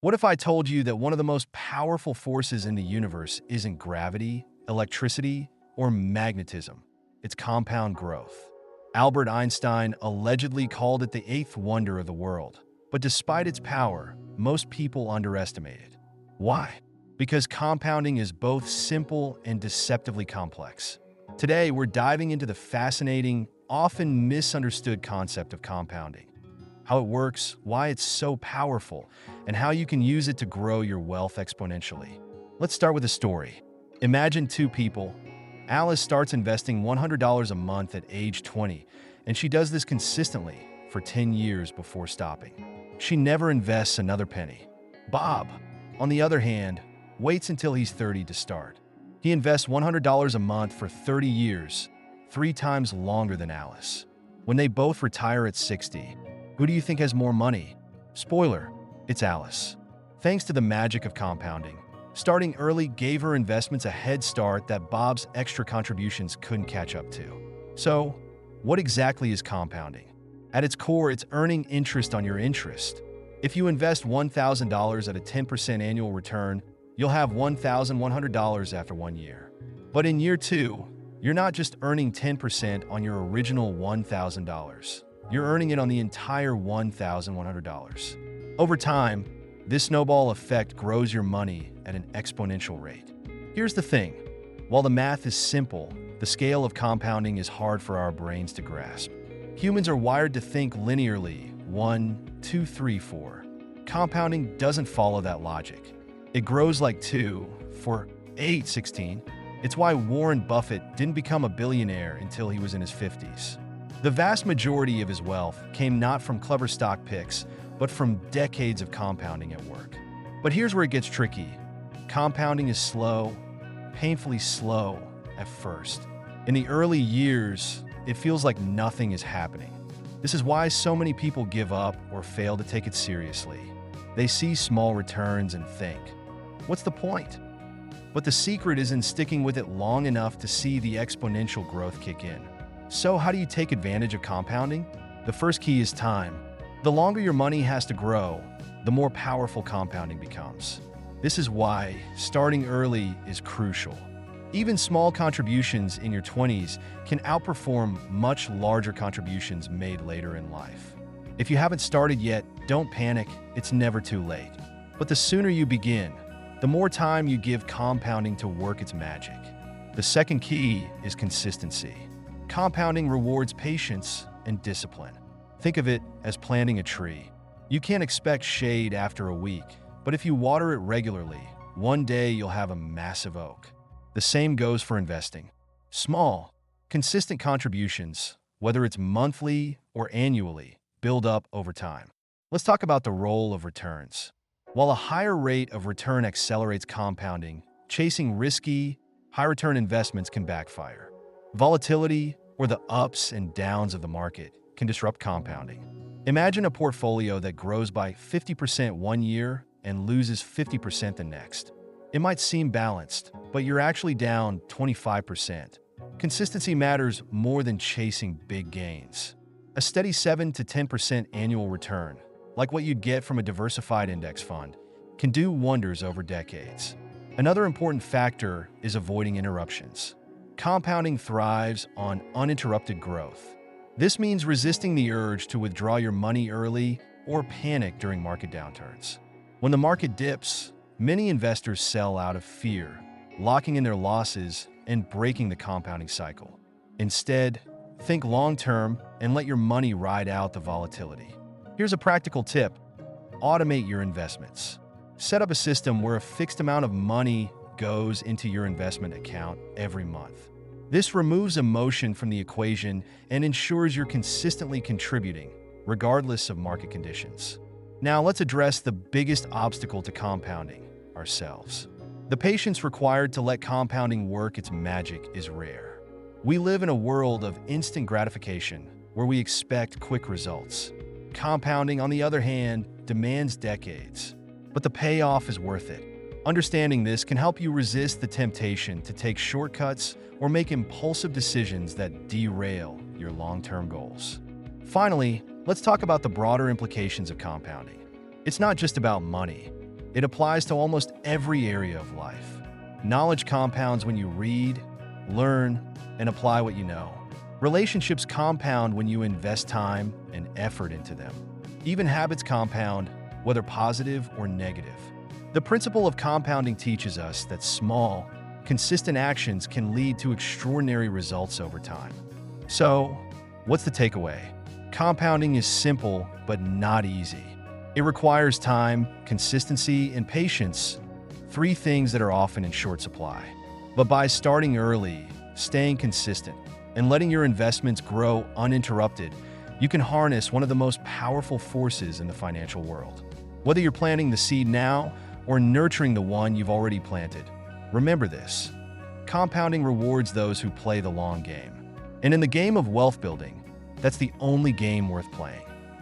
What if I told you that one of the most powerful forces in the universe isn't gravity, electricity, or magnetism? It's compound growth. Albert Einstein allegedly called it the eighth wonder of the world, but despite its power, most people underestimate it. Why? Because compounding is both simple and deceptively complex. Today, we're diving into the fascinating, often misunderstood concept of compounding, how it works, why it's so powerful, and how you can use it to grow your wealth exponentially. Let's start with a story. Imagine two people. Alice starts investing $100 a month at age 20, and she does this consistently for 10 years before stopping. She never invests another penny. Bob, on the other hand, waits until he's 30 to start. He invests $100 a month for 30 years, 3 times longer than Alice. When they both retire at 60, who do you think has more money? Spoiler, it's Alice. Thanks to the magic of compounding, starting early gave her investments a head start that Bob's extra contributions couldn't catch up to. So, what exactly is compounding? At its core, it's earning interest on your interest. If you invest $1,000 at a 10% annual return, you'll have $1,100 after 1 year. But in year 2, you're not just earning 10% on your original $1,000. You're earning it on the entire $1,100. Over time, this snowball effect grows your money at an exponential rate. Here's the thing. While the math is simple, the scale of compounding is hard for our brains to grasp. Humans are wired to think linearly, 1, 2, 3, 4. Compounding doesn't follow that logic. It grows like 2, 4, 8, 16. It's why Warren Buffett didn't become a billionaire until he was in his 50s. The vast majority of his wealth came not from clever stock picks, but from decades of compounding at work. But here's where it gets tricky. Compounding is slow, painfully slow at first. In the early years, it feels like nothing is happening. This is why so many people give up or fail to take it seriously. They see small returns and think, what's the point? But the secret is in sticking with it long enough to see the exponential growth kick in. So how do you take advantage of compounding? The first key is time. The longer your money has to grow, the more powerful compounding becomes. This is why starting early is crucial. Even small contributions in your 20s can outperform much larger contributions made later in life. If you haven't started yet, don't panic, it's never too late. But the sooner you begin, the more time you give compounding to work its magic. The second key is consistency. Compounding rewards patience and discipline. Think of it as planting a tree. You can't expect shade after a week, but if you water it regularly, one day you'll have a massive oak. The same goes for investing. Small, consistent contributions, whether it's monthly or annually, build up over time. Let's talk about the role of returns. While a higher rate of return accelerates compounding, chasing risky, high-return investments can backfire. Volatility, or the ups and downs of the market, can disrupt compounding. Imagine a portfolio that grows by 50% one year and loses 50% the next. It might seem balanced, but you're actually down 25%. Consistency matters more than chasing big gains. A steady 7 to 10% annual return, like what you'd get from a diversified index fund, can do wonders over decades. Another important factor is avoiding interruptions. Compounding thrives on uninterrupted growth. This means resisting the urge to withdraw your money early or panic during market downturns. When the market dips, many investors sell out of fear, locking in their losses and breaking the compounding cycle. Instead, think long-term and let your money ride out the volatility. Here's a practical tip. Automate your investments. Set up a system where a fixed amount of money goes into your investment account every month. This removes emotion from the equation and ensures you're consistently contributing, regardless of market conditions. Now let's address the biggest obstacle to compounding, ourselves. The patience required to let compounding work its magic is rare. We live in a world of instant gratification where we expect quick results. Compounding, on the other hand, demands decades, but the payoff is worth it. Understanding this can help you resist the temptation to take shortcuts or make impulsive decisions that derail your long-term goals. Finally, let's talk about the broader implications of compounding. It's not just about money. It applies to almost every area of life. Knowledge compounds when you read, learn, and apply what you know. Relationships compound when you invest time and effort into them. Even habits compound, whether positive or negative. The principle of compounding teaches us that small, consistent actions can lead to extraordinary results over time. So, what's the takeaway? Compounding is simple, but not easy. It requires time, consistency, and patience, three things that are often in short supply. But by starting early, staying consistent, and letting your investments grow uninterrupted, you can harness one of the most powerful forces in the financial world. Whether you're planting the seed now or nurturing the one you've already planted, remember this: compounding rewards those who play the long game. And in the game of wealth building, that's the only game worth playing.